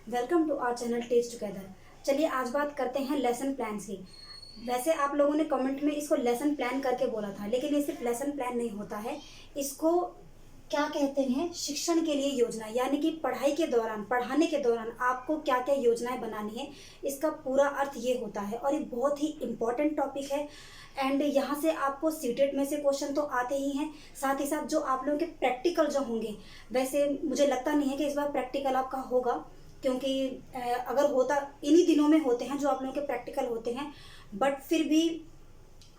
Welcome to our channel Test Together. चलिए आज बात करते हैं लेसन प्लान की। वैसे आप लोगों ने कमेंट में इसको लेसन प्लान करके बोला था, लेकिन ये सिर्फ लेसन प्लान नहीं होता है। इसको क्या कहते हैं, शिक्षण के लिए योजना, यानी कि पढ़ाई के दौरान, पढ़ाने के दौरान आपको क्या क्या योजनाएं बनानी है, इसका पूरा अर्थ ये होता है। और ये बहुत ही इम्पॉर्टेंट टॉपिक है। एंड यहाँ से आपको सीटेट में से क्वेश्चन तो आते ही हैं, साथ ही साथ जो आप लोगों के प्रैक्टिकल जो होंगे, वैसे मुझे लगता नहीं है कि इस बार प्रैक्टिकल आपका होगा, क्योंकि अगर होता इन्हीं दिनों में होते हैं जो आप लोगों के प्रैक्टिकल होते हैं, बट फिर भी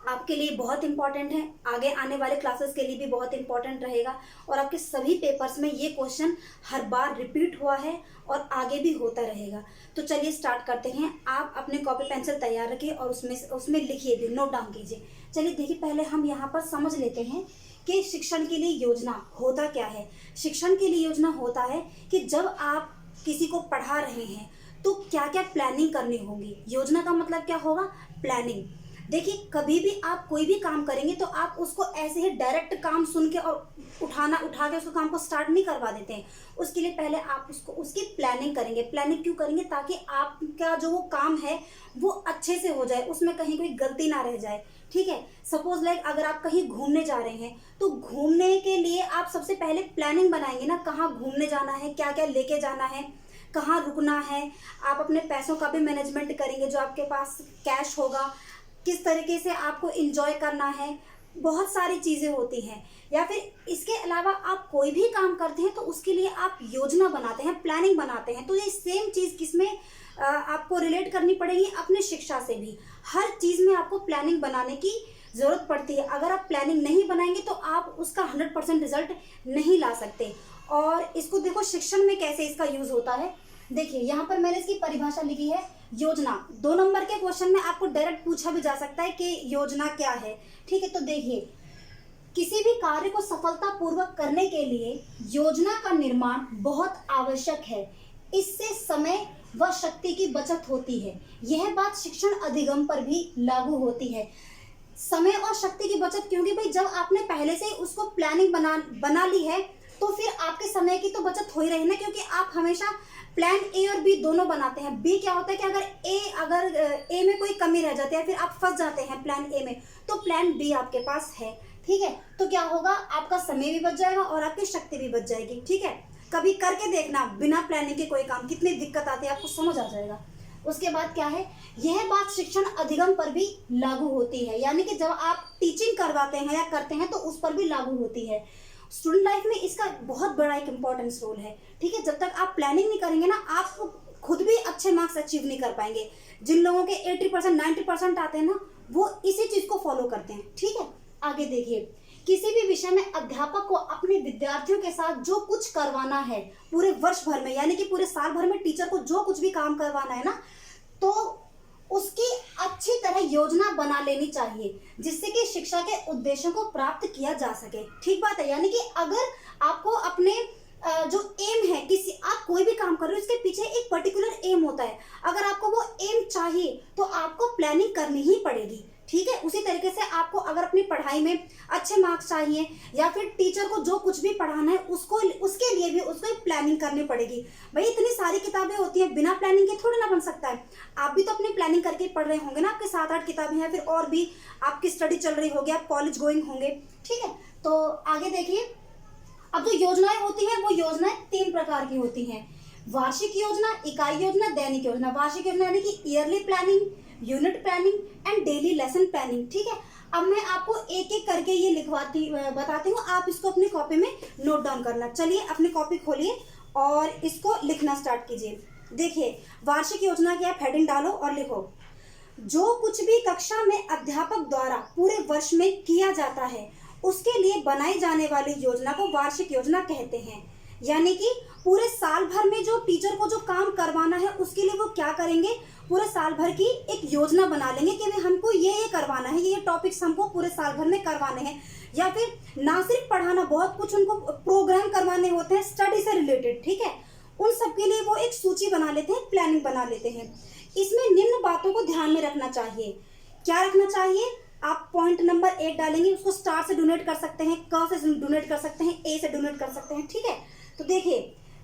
आपके लिए बहुत इंपॉर्टेंट है, आगे आने वाले क्लासेस के लिए भी बहुत इंपॉर्टेंट रहेगा। और आपके सभी पेपर्स में ये क्वेश्चन हर बार रिपीट हुआ है और आगे भी होता रहेगा। तो चलिए स्टार्ट करते हैं। आप अपने कॉपी पेंसिल तैयार रखिए और उसमें लिखिए भी, नोट डाउन कीजिए। चलिए देखिए, पहले हम यहाँ पर समझ लेते हैं कि शिक्षण के लिए योजना होता क्या है। शिक्षण के लिए योजना होता है कि जब आप किसी को पढ़ा रहे हैं तो क्या क्या प्लानिंग करनी होगी। योजना का मतलब क्या होगा, प्लानिंग। देखिए, कभी भी आप कोई भी काम करेंगे तो आप उसको ऐसे ही डायरेक्ट काम सुन के और उठा के उसको काम को स्टार्ट नहीं करवा देते हैं। उसके लिए पहले आप उसकी प्लानिंग करेंगे। प्लानिंग क्यों करेंगे, ताकि आपका जो वो काम है वो अच्छे से हो जाए, उसमें कहीं कोई गलती ना रह जाए। ठीक है, सपोज लाइक अगर आप कहीं घूमने जा रहे हैं तो घूमने के लिए आप सबसे पहले प्लानिंग बनाएंगे ना, कहाँ घूमने जाना है, क्या क्या लेके जाना है, कहाँ रुकना है। आप अपने पैसों का भी मैनेजमेंट करेंगे, जो आपके पास कैश होगा, किस तरीके से आपको एंजॉय करना है, बहुत सारी चीज़ें होती हैं। या फिर इसके अलावा आप कोई भी काम करते हैं तो उसके लिए आप योजना बनाते हैं, प्लानिंग बनाते हैं। तो ये सेम चीज़ किसमें आपको रिलेट करनी पड़ेगी, अपने शिक्षा से भी। हर चीज़ में आपको प्लानिंग बनाने की ज़रूरत पड़ती है। अगर आप प्लानिंग नहीं बनाएंगे तो आप उसका 100% रिजल्ट नहीं ला सकते। और इसको देखो, शिक्षण में कैसे इसका यूज़ होता है। देखिए, यहाँ पर मैंने इसकी परिभाषा लिखी है, योजना। 2 नंबर के क्वेश्चन में आपको डायरेक्ट पूछा भी जा सकता है कि योजना क्या है। ठीक है, तो देखिए, किसी भी कार्य को सफलतापूर्वक करने के लिए योजना का निर्माण बहुत आवश्यक है। इससे समय व शक्ति की बचत होती है। यह बात शिक्षण अधिगम पर भी लागू होती है। समय और शक्ति की बचत, क्योंकि भाई जब आपने पहले से उसको प्लानिंग बना ली है तो फिर आपके समय की तो बचत हो ही रही ना, क्योंकि आप हमेशा प्लान ए और बी दोनों बनाते हैं। बी क्या होता है कि अगर ए में कोई कमी रह जाती है, फिर आप फंस जाते हैं प्लान ए में, तो प्लान बी आपके पास है। ठीक है, तो क्या होगा, आपका समय भी बच जाएगा और आपकी शक्ति भी बच जाएगी। ठीक है, कभी करके देखना, बिना प्लानिंग के कोई काम कितनी दिक्कत आती है आपको समझ आ जाएगा। उसके बाद क्या है, यह बात शिक्षण अधिगम पर भी लागू होती है, यानी कि जब आप टीचिंग करवाते हैं या करते हैं तो उस पर भी लागू होती है। स्टूडेंट लाइफ में इसका बहुत बड़ा एक इम्पोर्टेंस रोल है। ठीक है, जब तक आप प्लानिंग नहीं करेंगे ना, आप खुद भी अच्छे मार्क्स अचीव नहीं कर पाएंगे। जिन लोगों के 80% 90% आते हैं ना, वो इसी चीज को फॉलो करते हैं। ठीक है, आगे देखिए, किसी भी विषय में अध्यापक को अपने विद्यार्थियों के साथ जो कुछ करवाना है पूरे वर्ष भर में, यानी कि पूरे साल भर में टीचर को जो कुछ भी काम करवाना है ना, तो उसकी अच्छी तरह योजना बना लेनी चाहिए, जिससे कि शिक्षा के उद्देश्यों को प्राप्त किया जा सके। ठीक बात है, यानी कि अगर आपको अपने जो एम है, किसी आप कोई भी काम कर रहे हो, इसके पीछे एक पर्टिकुलर एम होता है। अगर आपको वो एम चाहिए तो आपको प्लानिंग करनी ही पड़ेगी। ठीक है, उसी तरीके से आपको अगर अपनी पढ़ाई में अच्छे मार्क्स चाहिए या फिर टीचर को जो कुछ भी पढ़ाना है उसके लिए भी उसको प्लानिंग करनी पड़ेगी। भाई इतनी सारी किताबें होती हैं, बिना प्लानिंग के थोड़ी ना बन सकता है। आप भी तो अपनी प्लानिंग करके पढ़ रहे होंगे ना, आपके 7-8 किताबें हैं, फिर और भी आपकी स्टडी चल रही होगी, आप कॉलेज गोइंग होंगे। ठीक है, तो आगे देखिए, अब जो योजनाएं होती हैं वो योजनाएं 3 प्रकार की होती हैं। वार्षिक योजना, इकाई योजना, दैनिक योजना। वार्षिक योजना यानी कि yearly planning, unit planning and daily lesson planning. ठीक है, अब मैं आपको एक एक करके ये बताती हूँ, आप इसको अपनी कॉपी में नोट डाउन करना। चलिए अपनी कॉपी खोलिए और इसको लिखना स्टार्ट कीजिए। देखिए, वार्षिक योजना की आप हेडिंग डालो और लिखो, जो कुछ भी कक्षा में अध्यापक द्वारा पूरे वर्ष में किया जाता है उसके लिए बनाई जाने वाली योजना को वार्षिक योजना कहते हैं। यानी कि पूरे साल भर में जो टीचर को जो काम करवाना है उसके लिए वो क्या करेंगे, पूरे साल भर की एक योजना बना लेंगे कि हमको ये करवाना है, ये टॉपिक्स हमको पूरे साल भर में करवाने हैं। या फिर ना सिर्फ पढ़ाना, बहुत कुछ उनको प्रोग्राम करवाने होते हैं स्टडी से रिलेटेड। ठीक है, उन सब के लिए वो एक सूची बना लेते हैं, प्लानिंग बना लेते हैं। इसमें निम्न बातों को ध्यान में रखना चाहिए। क्या रखना चाहिए, आप पॉइंट नंबर 1 डालेंगे, उसको स्टार से डोनेट कर सकते हैं, क से डोनेट कर सकते हैं, ए से डोनेट कर सकते हैं। ठीक है, तो देखिए,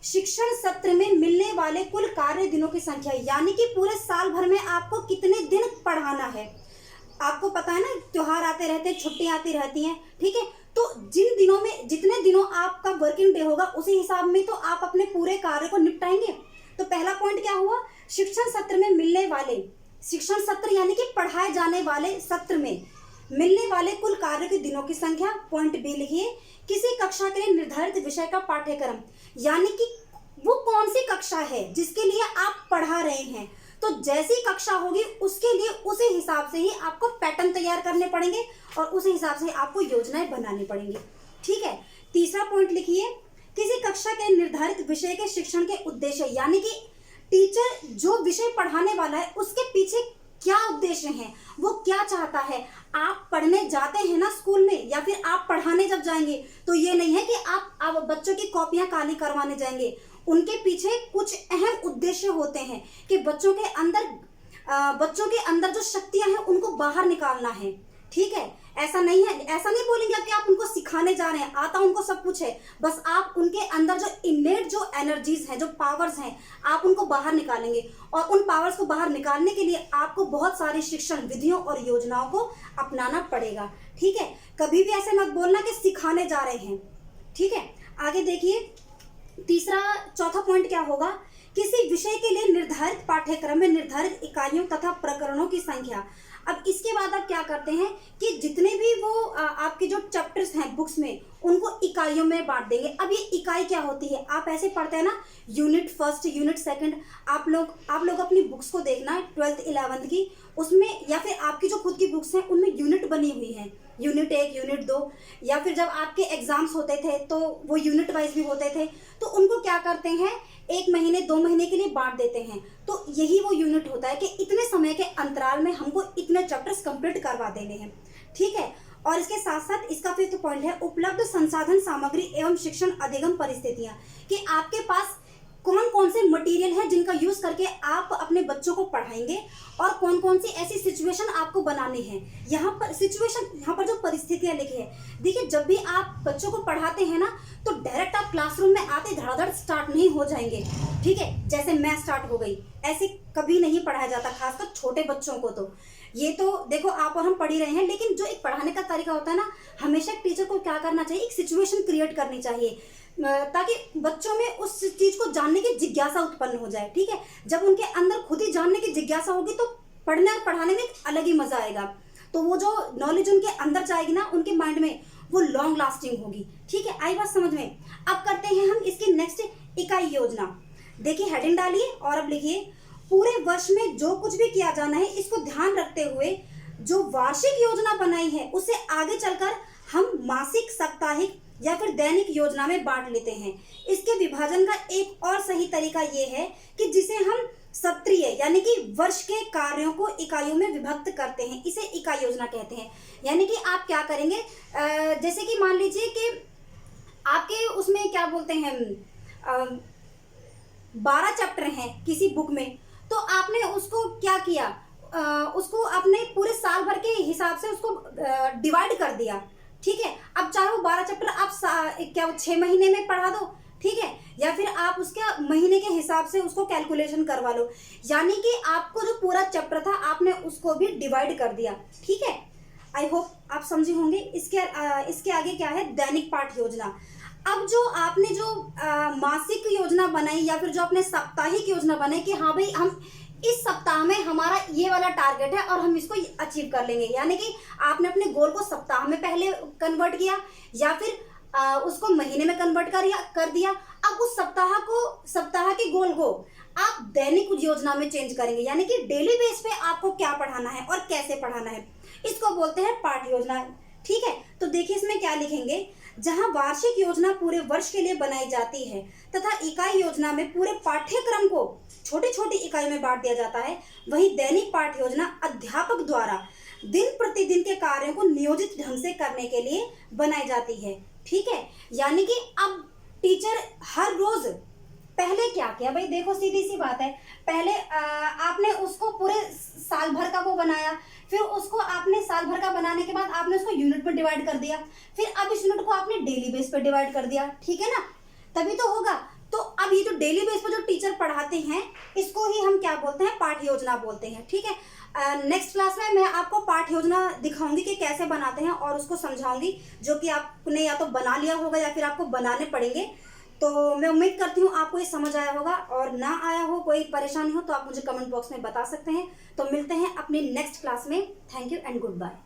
शिक्षण सत्र में मिलने वाले कुल कार्य दिनों की संख्या, यानी कि पूरे साल भर में आपको कितने दिन पढ़ाना है। आपको पता है ना, त्योहार आते रहते हैं, छुट्टियां आती रहती हैं, ठीक है। तो जिन दिनों में, जितने दिनों आपका वर्किंग डे होगा उसी हिसाब में तो आप अपने पूरे कार्य को निपटाएंगे। तो पहला पॉइंट क्या हुआ, शिक्षण सत्र में मिलने वाले, शिक्षण सत्र यानी कि पढ़ाए जाने वाले सत्र में मिलने वाले कुल कार्य के दिनों की संख्या। पॉइंट बी लिखिए, किसी कक्षा के लिए निर्धारित विषय का पाठ्यक्रम, यानी कि वो कौन सी कक्षा है जिसके लिए आप पढ़ा रहे हैं। तो जैसी कक्षा होगी उसके लिए उसी हिसाब से ही आपको पैटर्न तैयार करने पड़ेंगे और उसी हिसाब से आपको योजनाएं बनानी पड़ेंगी, ठीक है। तीसरा पॉइंट लिखिए, किसी कक्षा के निर्धारित विषय के शिक्षण के उद्देश्य, यानी कि टीचर जो विषय पढ़ाने वाला है उसके पीछे क्या उद्देश्य है, वो क्या चाहता है। आप पढ़ने जाते हैं ना स्कूल में, या फिर आप पढ़ाने जब जाएंगे तो ये नहीं है कि आप बच्चों की कॉपियां काली करवाने जाएंगे। उनके पीछे कुछ अहम उद्देश्य होते हैं कि बच्चों के अंदर जो शक्तियां हैं उनको बाहर निकालना है, ठीक है। ऐसा नहीं है, ऐसा नहीं बोलेंगे कि आप उनको सिखाने जा रहे हैं, आता उनको सब कुछ है, बस आप उनके अंदर जो इनेट जो एनर्जीज हैं, जो पावर्स हैं, आप उनको बाहर निकालेंगे। और उन पावर्स को बाहर निकालने के लिए आपको बहुत सारी शिक्षण विधियों और योजनाओं को अपनाना पड़ेगा, ठीक है। कभी भी ऐसे मत बोलना कि सिखाने जा रहे हैं, ठीक है। आगे देखिए, चौथा पॉइंट क्या होगा, किसी विषय के लिए निर्धारित पाठ्यक्रम में निर्धारित इकाइयों तथा प्रकरणों की संख्या। अब इसके बाद आप क्या करते हैं कि जितने भी वो आपके जो चैप्टर्स हैं बुक्स में, उनको इकाइयों में बांट देंगे। अब ये इकाई क्या होती है, आप ऐसे पढ़ते हैं ना, यूनिट फर्स्ट, यूनिट सेकंड। आप लोग अपनी बुक्स को देखना 12th 11th की, उसमें या फिर आपकी जो खुद की बुक्स हैं उनमें यूनिट बनी हुई है, यूनिट 1, यूनिट 2, या फिर जब आपके एग्जाम्स होते थे तो वो यूनिट वाइज भी होते थे। तो उनको क्या करते हैं, 1 महीने 2 महीने के लिए बांट देते हैं। तो यही वो यूनिट होता है कि इतने समय के अंतराल में हमको इतने चैप्टर्स कंप्लीट करवा देने हैं, ठीक है। और इसके साथ साथ इसका 5th पॉइंट है, उपलब्ध संसाधन सामग्री एवं शिक्षण अधिगम परिस्थितियां, कि आपके पास कौन कौन से मटेरियल है जिनका यूज करके आप अपने बच्चों को पढ़ाएंगे और कौन कौन सी ऐसी सिचुएशन आपको बनानी है। यहाँ पर जो परिस्थितियां लिखी है, देखिए जब भी आप बच्चों को पढ़ाते हैं ना, तो डायरेक्ट आप क्लासरूम में आते धड़ाधड़ स्टार्ट नहीं हो जाएंगे, ठीक है। जैसे मैं स्टार्ट हो गई, ऐसे कभी नहीं पढ़ाया जाता, खासकर छोटे बच्चों को। तो ये तो देखो आप और हम पढ़ ही रहे हैं, लेकिन जो एक पढ़ाने का तरीका होता है ना, हमेशा एक टीचर को क्या करना चाहिए, एक सिचुएशन क्रिएट करनी चाहिए ताकि बच्चों में उस चीज को जानने की जिज्ञासा उत्पन्न हो जाए, ठीक है। जब उनके अंदर खुद ही जानने की जिज्ञासा होगी तो पढ़ने और पढ़ाने में एक अलग ही मजा आएगा। तो वो जो नॉलेज उनके अंदर जाएगी ना, उनके माइंड में, वो लॉन्ग लास्टिंग होगी, ठीक है। आई बात समझ में। अब करते हैं हम इसकी नेक्स्ट इकाई योजना। देखिए हेडिंग डालिए और अब लिखिए, पूरे वर्ष में जो कुछ भी किया जाना है, इसको ध्यान रखते हुए जो वार्षिक योजना बनाई है उसे आगे चलकर हम मासिक, साप्ताहिक या फिर दैनिक योजना में बांट लेते हैं। इसके विभाजन का एक और सही तरीका यह है कि जिसे हम सत्रीय यानी कि वर्ष के कार्यों को इकाइयों में विभक्त करते हैं, इसे इकाई योजना कहते हैं। यानी कि आप क्या करेंगे, जैसे कि मान लीजिए कि आपके उसमें क्या बोलते हैं, 12 चैप्टर हैं किसी बुक में, तो आपने उसको क्या किया, उसको अपने पूरे साल भर के हिसाब से उसको डिवाइड कर दिया, ठीक है। अब चाहे वो 12 चैप्टर आप 6 महीने में पढ़ा दो, ठीक है, या फिर आप उसके महीने के हिसाब से उसको कैलकुलेशन करवा लो। यानी कि आपको जो पूरा चैप्टर था आपने उसको भी डिवाइड कर दिया, ठीक है। आई होप आप समझे होंगे। इसके आगे क्या है, दैनिक पाठ योजना। अब जो आपने जो मासिक योजना बनाई या फिर जो आपने साप्ताहिक योजना बनाई कि हाँ भाई हम इस सप्ताह में हमारा ये वाला टारगेट है और हम इसको अचीव कर लेंगे, यानी कि आपने अपने गोल को सप्ताह में पहले कन्वर्ट किया या फिर उसको महीने में कन्वर्ट कर दिया। अब उस सप्ताह के गोल को आप दैनिक योजना में चेंज करेंगे, यानी कि डेली बेस पे आपको क्या पढ़ाना है और कैसे पढ़ाना है, इसको बोलते हैं पाठ योजना, ठीक है। तो देखिए इसमें क्या लिखेंगे, जहां वार्षिक योजना पूरे वर्ष के लिए बनाई जाती है तथा इकाई योजना में पूरे पाठ्यक्रम को छोटी छोटी इकाई में बांट दिया जाता है, वहीं दैनिक पाठ योजना अध्यापक द्वारा दिन प्रतिदिन के कार्यों को नियोजित ढंग से करने के लिए बनाई जाती है, ठीक है। यानी कि अब टीचर हर रोज, पहले क्या किया भाई, देखो सीधी सी बात है, पहले आपने उसको पूरे साल भर का वो बनाया, फिर उसको आपने साल भर का बनाने के बाद आपने उसको यूनिट में डिवाइड कर दिया, फिर अब इस यूनिट को आपने डेली बेस पे डिवाइड कर दिया, ठीक है ना, तभी तो होगा। तो अब ये जो डेली बेस पर जो टीचर पढ़ाते हैं इसको ही हम क्या बोलते हैं, पाठ्य योजना बोलते हैं। ठीक है, नेक्स्ट क्लास में मैं आपको पाठ्य योजना दिखाऊंगी कि कैसे बनाते हैं और उसको समझाऊंगी, जो कि आपने या तो बना लिया होगा या फिर आपको बनाने पड़ेंगे। तो मैं उम्मीद करती हूँ आपको ये समझ आया होगा, और ना आया हो, कोई परेशानी हो तो आप मुझे कमेंट बॉक्स में बता सकते हैं। तो मिलते हैं अपनी नेक्स्ट क्लास में। Thank you and good bye.